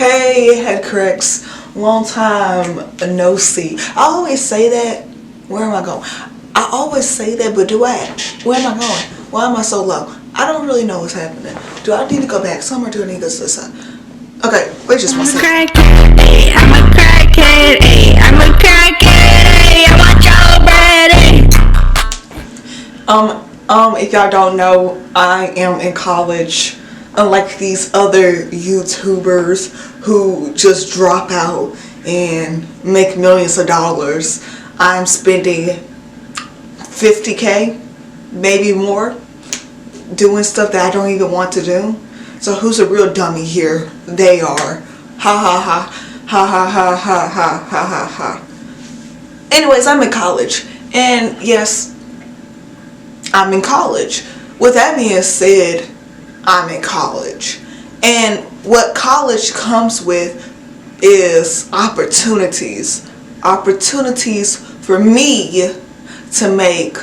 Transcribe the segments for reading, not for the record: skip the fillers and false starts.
Hey, head cracks. Long time no see. I always say that. Where am I going? I always say that, but do I? Where am I going? Why am I so low? I don't really know what's happening. Do I need to go back some or do I need to go to the side? Okay, wait just one second. I'm a crackhead, ayy. I'm a crackhead, ayy. I want your bread, ayy. If y'all don't know, I am in college. Unlike these other YouTubers who just drop out and make millions of dollars, I'm spending $50K, maybe more, doing stuff that I don't even want to do. So who's a real dummy here? They are. Ha ha ha. Ha ha ha ha ha ha ha ha. Anyways, I'm in college. And yes, I'm in college. With that being said, I'm in college. And what college comes with is opportunities. Opportunities for me to make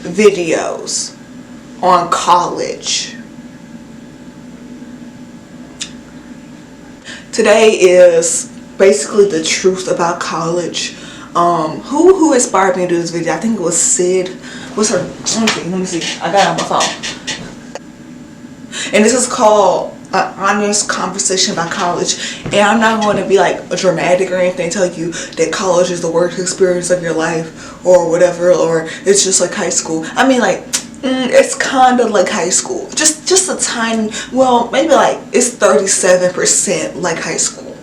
videos on college. Today is basically the truth about college. Who inspired me to do this video? I think it was Sid. What's her? Let me see. I got it on my phone. And this is called An Honest Conversation about College. And I'm not going to be like dramatic or anything, tell you that college is the worst experience of your life or whatever, or it's just like high school. I mean, like, it's kind of like high school. Just a tiny, well, maybe like it's 37% like high school.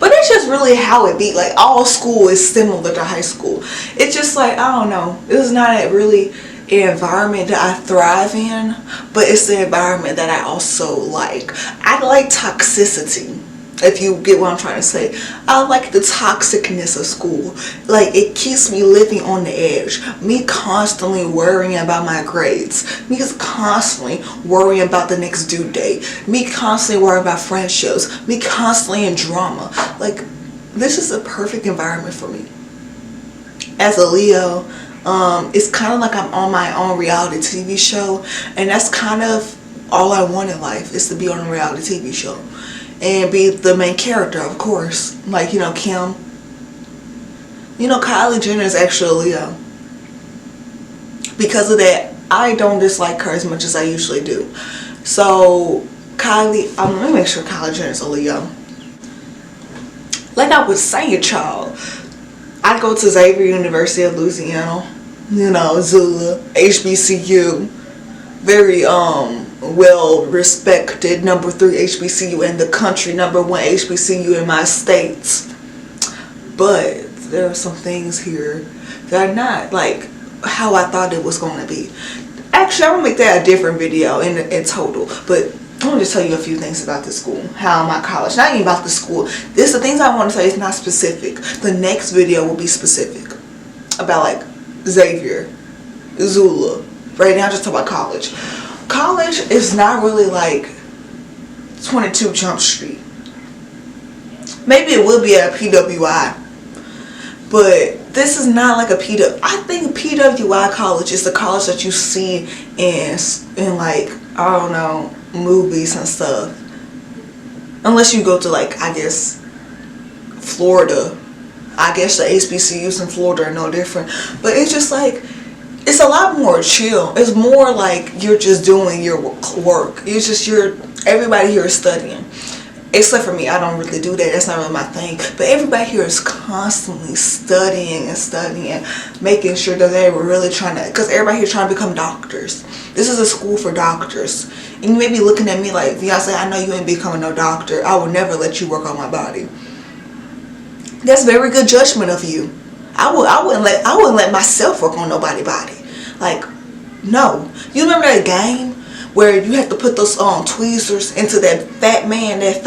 But that's just really how it be. Like, all school is similar to high school. It's just like, I don't know. It's not really an environment that I thrive in, but it's the environment that I also like. I like toxicity, if you get what I'm trying to say. I like the toxicness of school. Like, it keeps me living on the edge. Me constantly worrying about my grades. Me constantly worrying about the next due date. Me constantly worrying about friendships. Me constantly in drama. Like, this is a perfect environment for me. As a Leo, it's kind of like I'm on my own reality TV show, and that's kind of all I want in life, is to be on a reality TV show and be the main character, of course. Like, you know, Kim. You know, Kylie Jenner is actually a Leo. Because of that, I don't dislike her as much as I usually do. So Kylie, let me make sure Kylie Jenner is a Leo. Like I was saying, y'all, I go to Xavier University of Louisiana, you know, Zula, HBCU, very well respected, number 3 HBCU in the country, number 1 HBCU in my states. But there are some things here that are not like how I thought it was going to be. Actually, I'm gonna make that a different video in total, but I'm gonna just tell you a few things about the school, how my college, not even about the school. The things I want to say is not specific. The next video will be specific about like Xavier, Zula. Right now, just talk about college. College is not really like 22 Jump Street. Maybe it will be at PWI, but this is not like a PW. I think PWI college is the college that you see in like, I don't know, movies and stuff. Unless you go to like, I guess, Florida. I guess the HBCUs in Florida are no different. But it's just like, it's a lot more chill. It's more like you're just doing your work. It's just everybody here is studying. Except for me, I don't really do that. That's not really my thing. But everybody here is constantly studying and studying, making sure that they were really trying to, because everybody here is trying to become doctors. This is a school for doctors. And you may be looking at me like, Veonce, I know you ain't becoming no doctor. I would never let you work on my body. That's very good judgment of you. I wouldn't let myself work on nobody's body. Like, no. You remember that game where you had to put those tweezers into that fat man, that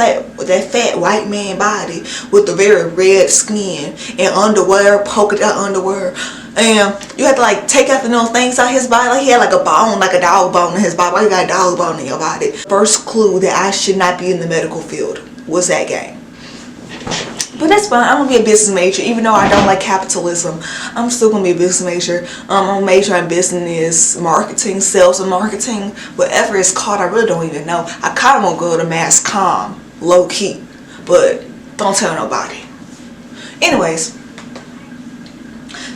fat white man body with the very red skin and underwear, polka dot underwear, and you had to like take out the little things out his body. Like, he had like a bone, like a dog bone in his body. Why you got a dog bone in your body? First clue that I should not be in the medical field was that game. But that's fine. I'm going to be a business major. Even though I don't like capitalism, I'm still going to be a business major. I'm a major in business, sales and marketing, whatever it's called. I really don't even know. I kind of want to go to mass comm. low key, but don't tell nobody. Anyways,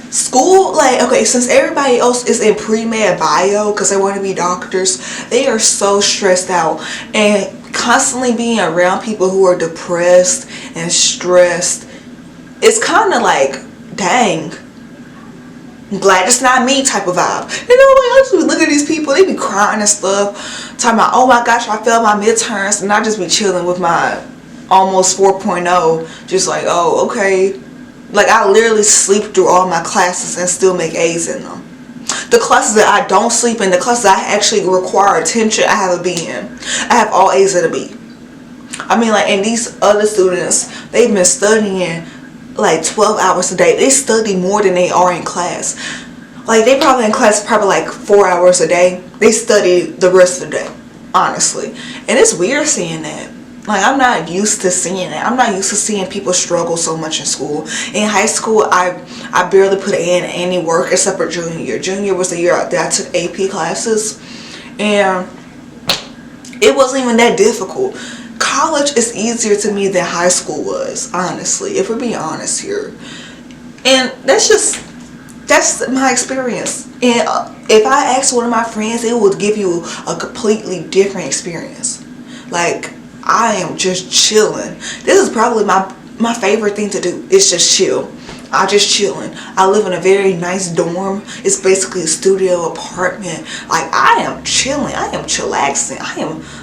school, like, okay, since everybody else is in pre-med bio because they want to be doctors, they are so stressed out, and constantly being around people who are depressed and stressed, it's kind of like, dang, I'm glad it's not me type of vibe. You know, like, I just look at these people, they be crying and stuff, talking about, oh my gosh, I failed my midterms, and I just be chilling with my almost 4.0, just like, oh, okay. Like, I literally sleep through all my classes and still make A's in them. The classes that I don't sleep in, the classes that I actually require attention, I have a B in. I have all A's and a B. I mean, like, and these other students, they've been studying like 12 hours a day. They study more than they are in class. Like, they probably in class probably like 4 hours a day. They study the rest of the day, honestly. And it's weird seeing that. Like, I'm not used to seeing that. I'm not used to seeing people struggle so much in school. In high school, I barely put in any work except for junior year. Junior year was the year that I took AP classes, and it wasn't even that difficult. College is easier to me than high school was, honestly, if we're being honest here. And that's my experience. And if I asked one of my friends, it would give you a completely different experience. Like, I am just chilling. This is probably my favorite thing to do. It's just chill. I just chilling. I live in a very nice dorm. It's basically a studio apartment. Like, I am chilling. I am chillaxing.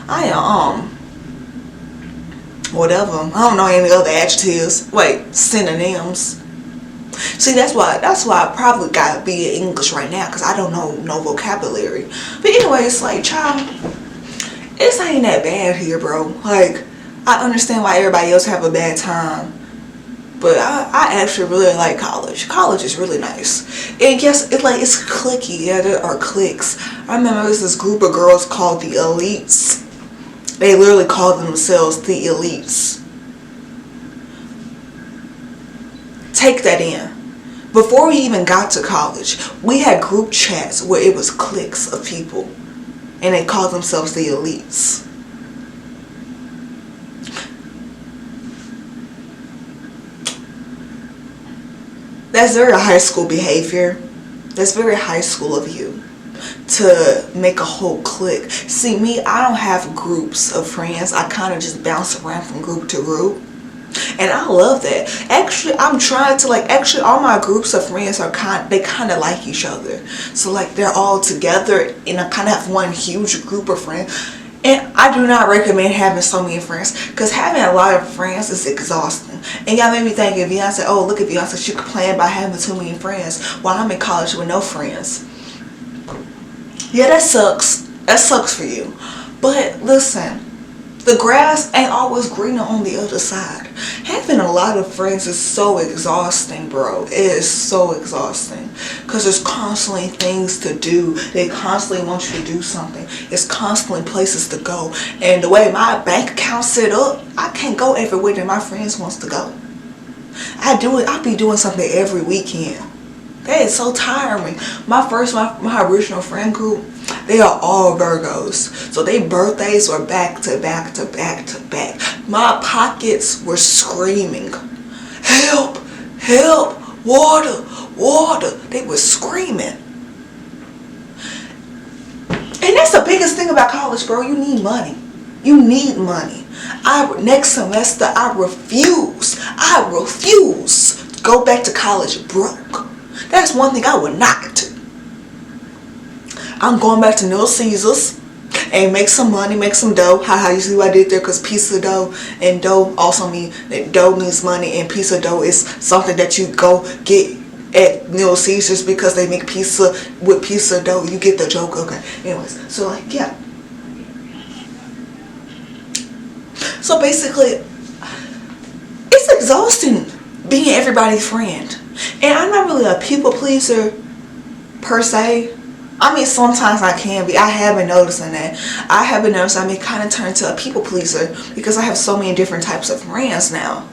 I am whatever. I don't know any other adjectives. Wait, synonyms. See, that's why I probably gotta be in English right now, because I don't know no vocabulary. But anyway, it's like, child, it's ain't that bad here, bro. Like, I understand why everybody else have a bad time, but I actually really like college. College is really nice. And yes, it's cliquey. Yeah, there are cliques. I remember there was this group of girls called the Elites. They literally called themselves the Elites. Take that in. Before we even got to college, we had group chats where it was cliques of people, and they called themselves the Elites. That's very high school behavior. That's very high school of you to make a whole clique. See, me, I don't have groups of friends. I kind of just bounce around from group to group. And I love that. Actually, I'm trying to, like, actually all my groups of friends are they kind of like each other. So, like, they're all together, and I kind of have one huge group of friends. And I do not recommend having so many friends, because having a lot of friends is exhausting. And y'all made me think of Veonce. Oh, look at Veonce. She complained about having too many friends while I'm in college with no friends. Yeah, that sucks. That sucks for you. But listen, the grass ain't always greener on the other side. Having a lot of friends is so exhausting, bro. It is so exhausting. Because there's constantly things to do. They constantly want you to do something. There's constantly places to go. And the way my bank account's set up, I can't go everywhere that my friends wants to go. I be doing something every weekend. That is so tiring. My original friend group, they are all Virgos. So their birthdays were back to back to back to back. My pockets were screaming, help, help, water, water. They were screaming. And that's the biggest thing about college, bro. You need money. You need money. Next semester, I refuse to go back to college broke. That's one thing I would not do. I'm going back to Little Caesars and make some money, make some dough. Haha, you see what I did there? Because pizza dough and dough also mean that dough means money, and pizza dough is something that you go get at Little Caesars because they make pizza with pizza dough. You get the joke, okay? Anyways, so like, yeah. So basically, it's exhausting being everybody's friend. And I'm not really a people pleaser per se. I mean, sometimes I can be. I have been noticing that. I have been noticing I may kind of turn to a people pleaser because I have so many different types of friends now.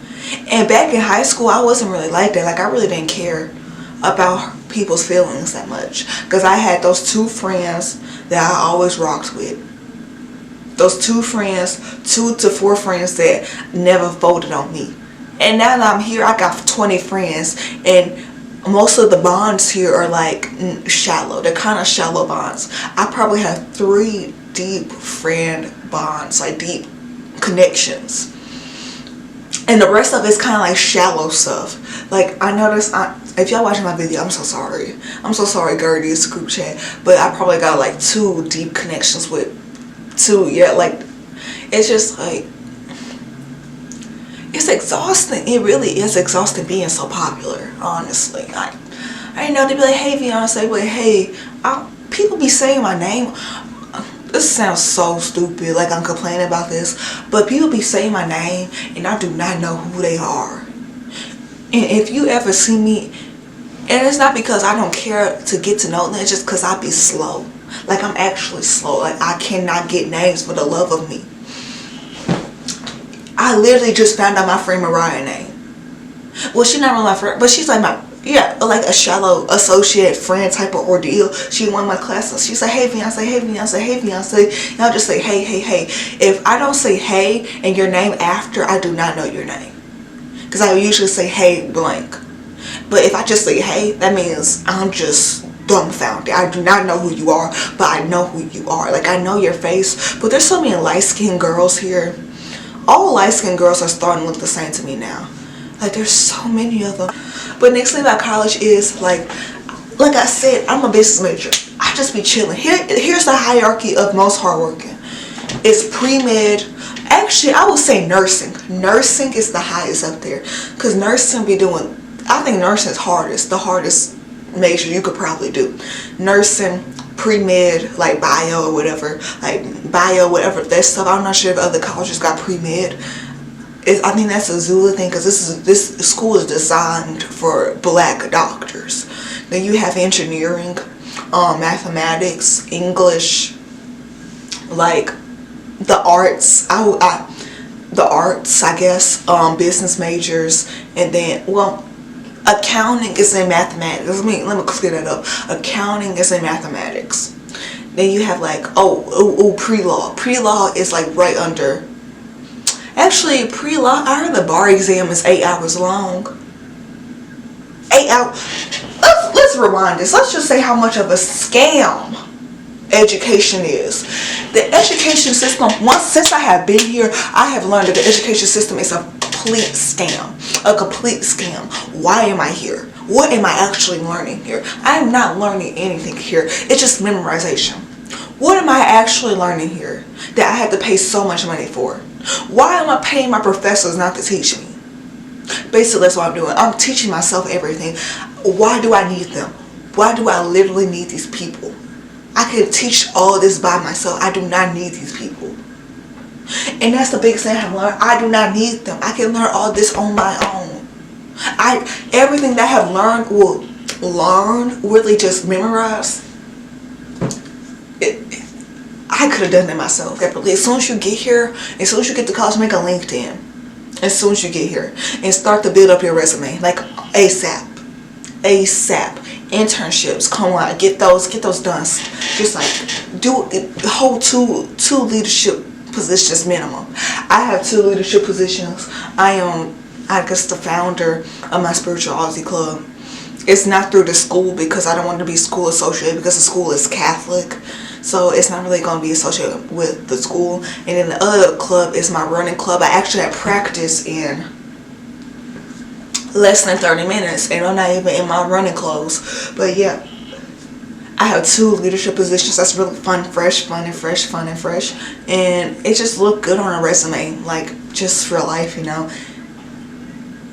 And back in high school, I wasn't really like that. Like, I really didn't care about people's feelings that much, because I had those two friends that I always rocked with. Those 2 friends, 2 to 4 friends that never folded on me. And now that I'm here, I got 20 friends, and most of the bonds here are like shallow. They're kind of shallow bonds. I probably have 3 deep friend bonds, like deep connections. And the rest of it's kind of like shallow stuff. Like, I noticed, if y'all watching my video, I'm so sorry. I'm so sorry, Gertie, it's a group chat. But I probably got like 2 deep connections with 2, yeah, like, it's just like, it's exhausting. It really is exhausting being so popular, honestly. I didn't know they'd be like, hey, Veonce, but hey, people be saying my name. This sounds so stupid, like I'm complaining about this, but people be saying my name and I do not know who they are. And if you ever see me, and it's not because I don't care to get to know them, it's just because I be slow. Like, I'm actually slow. Like, I cannot get names for the love of me. I literally just found out my friend Mariah's name. Well, she's not really my friend, but she's like my, yeah, like a shallow associate friend type of ordeal. She won my classes. She's like, hey, Veonce, hey, Veonce, hey, Veonce. And I'll just say, hey, hey, hey. If I don't say hey and your name after, I do not know your name. Because I usually say hey blank. But if I just say hey, that means I'm just dumbfounded. I do not know who you are, but I know who you are. Like, I know your face. But there's so many light-skinned girls here. All light-skinned girls are starting to look the same to me now. Like, there's so many of them. But next thing about college is, like I said, I'm a business major. I just be chilling. Here's the hierarchy of most hardworking. It's pre-med. Actually, I would say nursing. Nursing is the highest up there. Because nursing be doing, I think nursing is the hardest major you could probably do. Nursing, pre-med, like bio or whatever. Like bio, whatever, that stuff. I'm not sure if other colleges got pre-med. I think that's a Zula thing, because this school is designed for black doctors. Then you have engineering, mathematics, English, like the arts. The arts, I guess. Business majors, and then, well, accounting is in mathematics. Let me clear that up. Accounting is in mathematics. Then you have like pre-law. Pre-law is like right under. Actually, pre-law, I heard the bar exam is 8 hours long. 8 hours. Let's rewind this. Let's just say how much of a scam education is. The education system, since I have been here, I have learned that the education system is a complete scam. A complete scam. Why am I here? What am I actually learning here? I am not learning anything here. It's just memorization. What am I actually learning here that I have to pay so much money for? Why am I paying my professors not to teach me? Basically, that's what I'm doing. I'm teaching myself everything. Why do I need them? Why do I literally need these people? I can teach all this by myself. I do not need these people. And that's the biggest thing I have learned. I do not need them. I can learn all this on my own. Everything that I have learned will really just memorize. I could have done it myself separately. As soon as you get here, as soon as you get to college, make a LinkedIn. As soon as you get here, and start to build up your resume, like ASAP. Internships, come on, get those done. Just like hold two leadership positions minimum. I have 2 leadership positions. I am, I guess, the founder of my spirituality club. It's not through the school because I don't want to be school associated, because the school is Catholic. So it's not really going to be associated with the school. And then the other club is my running club. I actually have practice in less than 30 minutes, and I'm not even in my running clothes. But yeah, I have 2 leadership positions. That's really fun, fresh, and it just looked good on a resume, like just for life, you know.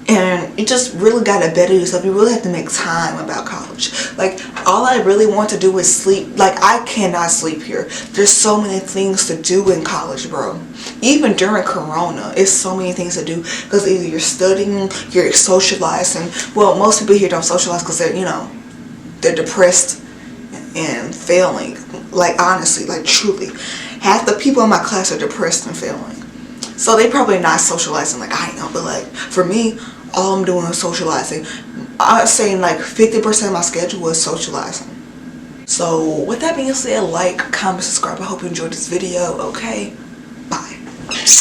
And you just really got to better yourself. You really have to make time about college. Like, all I really want to do is sleep. Like, I cannot sleep here. There's so many things to do in college, bro. Even during Corona, it's so many things to do. Because either you're studying, you're socializing. Well, most people here don't socialize because they're, you know, they're depressed and failing. Like, honestly, like, truly. Half the people in my class are depressed and failing. So they probably not socializing like I am. But, like, for me, all I'm doing is socializing. I'm saying like 50% of my schedule is socializing. So with that being said, like, comment, subscribe. I hope you enjoyed this video, okay? See